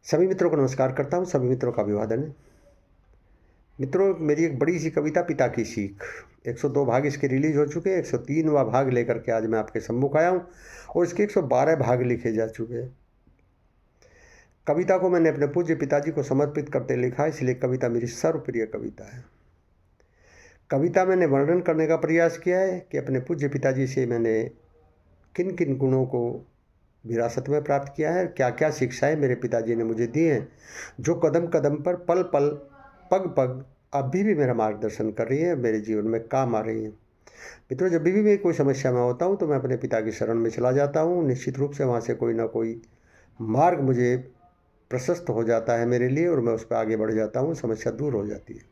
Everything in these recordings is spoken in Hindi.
सभी मित्रों को नमस्कार करता हूँ, सभी मित्रों का अभिवादन है। मित्रों, मेरी एक बड़ी सी कविता पिता की सीख 102 भाग इसके रिलीज हो चुके हैं। 103वां भाग लेकर के आज मैं आपके सम्मुख आया हूँ और इसके 112 भाग लिखे जा चुके हैं। कविता को मैंने अपने पूज्य पिताजी को समर्पित करते लिखा, इसलिए कविता मेरी सर्वप्रिय कविता है। कविता मैंने वर्णन करने का प्रयास किया है कि अपने पूज्य पिताजी से मैंने किन किन गुणों को विरासत में प्राप्त किया है, क्या क्या शिक्षाएं मेरे पिताजी ने मुझे दी हैं, जो कदम कदम पर पल पल पग पग अभी भी मेरा मार्गदर्शन कर रही है, मेरे जीवन में काम आ रही हैं। मित्रों, जब भी मैं कोई समस्या में होता हूँ तो मैं अपने पिता की शरण में चला जाता हूँ। निश्चित रूप से वहाँ से कोई ना कोई मार्ग मुझे प्रशस्त हो जाता है मेरे लिए और मैं उस पर आगे बढ़ जाता हूँ, समस्या दूर हो जाती है।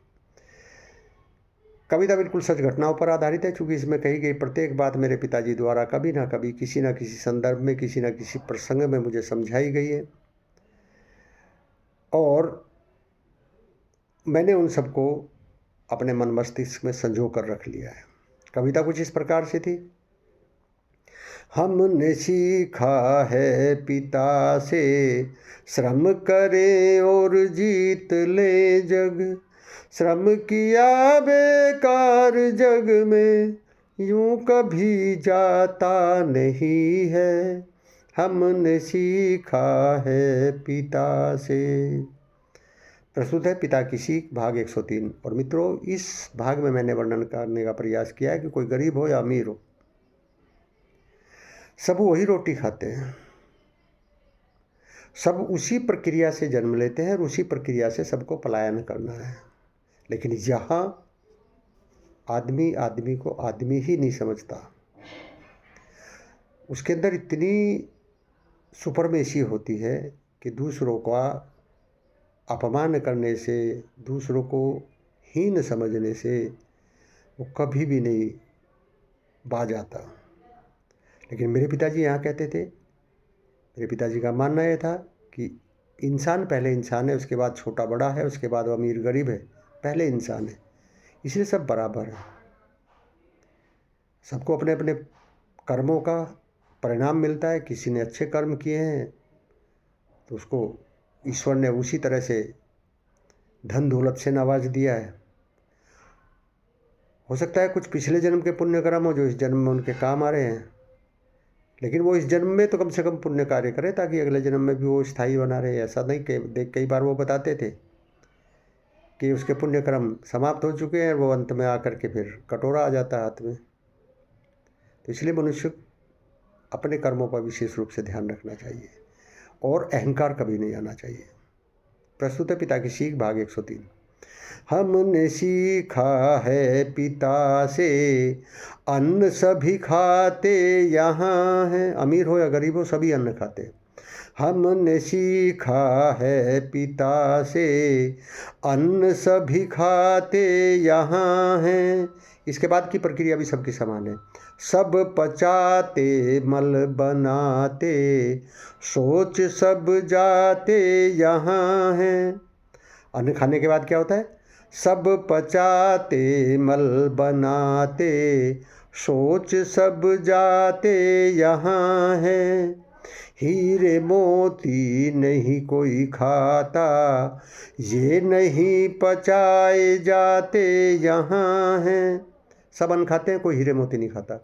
कविता बिल्कुल सच घटनाओं पर आधारित है, क्योंकि इसमें कही गई प्रत्येक बात मेरे पिताजी द्वारा कभी ना कभी किसी न किसी संदर्भ में, किसी न किसी प्रसंग में मुझे समझाई गई है और मैंने उन सबको अपने मन मस्तिष्क में संजो कर रख लिया है। कविता कुछ इस प्रकार से थी। हमने सीखा है पिता से, श्रम करे और जीत ले जग, श्रम किया बेकार जग में यूं कभी जाता नहीं है। हमने सीखा है पिता से। प्रस्तुत है पिता की सीख भाग 103। और मित्रों, इस भाग में मैंने वर्णन करने का प्रयास किया है कि कोई गरीब हो या अमीर हो, सब वही रोटी खाते हैं, सब उसी प्रक्रिया से जन्म लेते हैं और उसी प्रक्रिया से सबको पलायन करना है। लेकिन यहाँ आदमी आदमी को आदमी ही नहीं समझता, उसके अंदर इतनी सुपरमेसी होती है कि दूसरों का अपमान करने से, दूसरों को हीन समझने से वो कभी भी नहीं बाज आता। लेकिन मेरे पिताजी यहाँ कहते थे, मेरे पिताजी का मानना यह था कि इंसान पहले इंसान है, उसके बाद छोटा बड़ा है, उसके बाद वो अमीर गरीब है, पहले इंसान है, इसलिए सब बराबर है। सबको अपने अपने कर्मों का परिणाम मिलता है। किसी ने अच्छे कर्म किए हैं तो उसको ईश्वर ने उसी तरह से धन दौलत से नवाज दिया है। हो सकता है कुछ पिछले जन्म के पुण्य कर्म हो जो इस जन्म में उनके काम आ रहे हैं, लेकिन वो इस जन्म में तो कम से कम पुण्य कार्य करे ताकि अगले जन्म में भी वो स्थायी बना रहे। ऐसा नहीं कि कई बार वो बताते थे कि उसके पुण्य कर्म समाप्त हो चुके हैं, वो अंत में आकर के फिर कटोरा आ जाता है हाथ में। तो इसलिए मनुष्य अपने कर्मों पर विशेष रूप से ध्यान रखना चाहिए और अहंकार कभी नहीं आना चाहिए। प्रस्तुत है पिता की सीख भाग 103। हमने सीखा है पिता से, अन्न सभी खाते यहाँ हैं, अमीर हो या गरीब हो सभी अन्न खाते। हमने सीखा है पिता से, अन्न सभी खाते यहाँ हैं। इसके बाद की प्रक्रिया भी सबकी समान है। सब पचाते मल बनाते, सोच सब जाते यहाँ हैं। अन्न खाने के बाद क्या होता है? सब पचाते मल बनाते, सोच सब जाते यहाँ हैं। हीरे मोती नहीं कोई खाता, ये नहीं पचाए जाते यहाँ हैं। सब अन्न खाते हैं, कोई हीरे मोती नहीं खाता।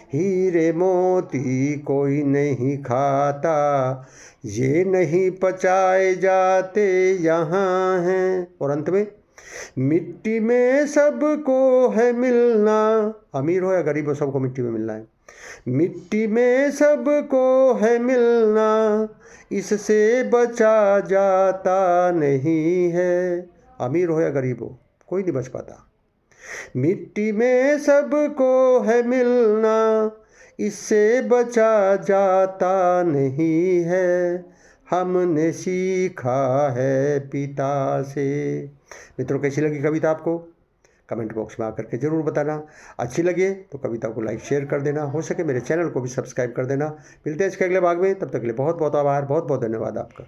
हीरे मोती कोई नहीं खाता, ये नहीं पचाए जाते यहाँ हैं। और अंत में मिट्टी में सबको है मिलना, अमीर हो या गरीब हो सबको मिट्टी में मिलना है। मिट्टी में सबको है मिलना, इससे बचा जाता नहीं है। अमीर हो या गरीब हो कोई नहीं बच पाता। मिट्टी में सबको है मिलना, इससे बचा जाता नहीं है। हमने सीखा है पिता से। मित्रों, कैसी लगी कविता आपको? कमेंट बॉक्स में आकर के ज़रूर बताना। अच्छी लगे तो कविता को लाइक शेयर कर देना, हो सके मेरे चैनल को भी सब्सक्राइब कर देना। मिलते हैं इसके अगले भाग में, तब तक के लिए बहुत बहुत आभार, बहुत बहुत धन्यवाद आपका।